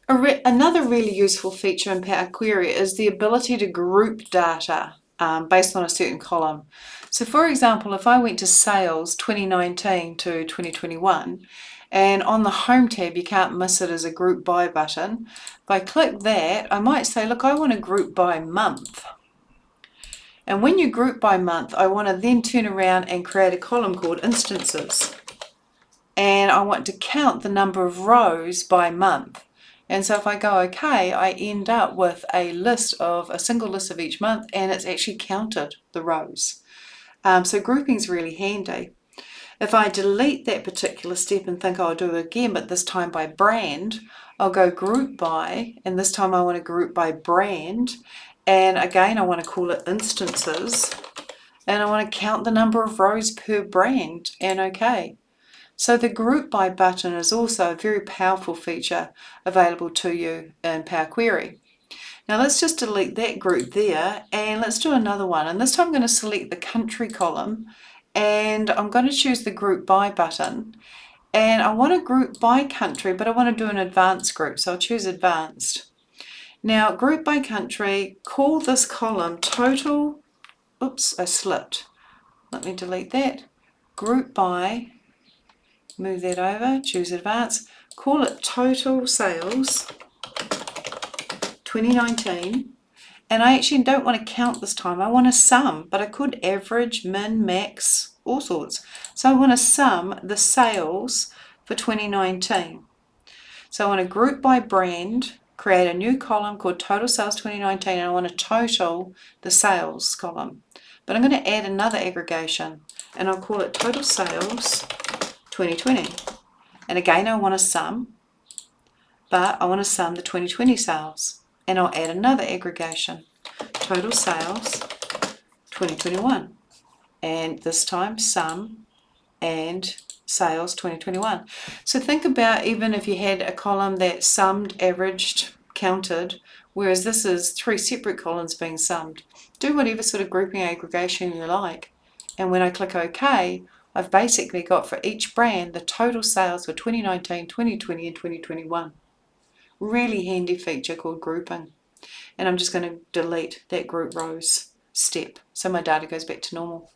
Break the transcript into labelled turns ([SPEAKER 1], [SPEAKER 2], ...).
[SPEAKER 1] Another really useful feature in Power Query is the ability to group data based on a certain column. So for example, if I went to sales 2019 to 2021, and on the Home tab you can't miss it as a group by button, if I click that, I might say, look, I want to group by month. And when you group by month, I want to then turn around and create a column called instances. And I want to count the number of rows by month. And so if I go OK, I end up with a single list of each month, and it's actually counted the rows. So grouping is really handy. If I delete that particular step and think I'll do it again, but this time by brand, I'll go group by, and this time I want to group by brand. And again, I want to call it instances, and I want to count the number of rows per brand, and OK. So the group by button is also a very powerful feature available to you in Power Query. Now let's just delete that group there, and let's do another one. And this time I'm going to select the country column, and I'm going to choose the group by button. And I want to group by country, but I want to do an advanced group, so I'll choose advanced. Now group by country, call this column total, oops, I slipped. Let me delete that. Group by, move that over, choose advanced, call it total sales 2019. And I actually don't want to count this time, I want to sum, but I could average, min, max, all sorts. So I want to sum the sales for 2019. So I want to group by brand, create a new column called total sales 2019, and I want to total the sales column. But I'm going to add another aggregation, and I'll call it total sales 2020. And again, I want to sum, but I want to sum the 2020 sales. And I'll add another aggregation, total sales 2021. And this time sum and sales 2021. So think about even if you had a column that summed, averaged, counted, whereas this is three separate columns being summed. Do whatever sort of grouping aggregation you like. And when I click OK, I've basically got for each brand the total sales for 2019, 2020 and 2021. Really handy feature called grouping. And I'm just going to delete that group rows step so my data goes back to normal.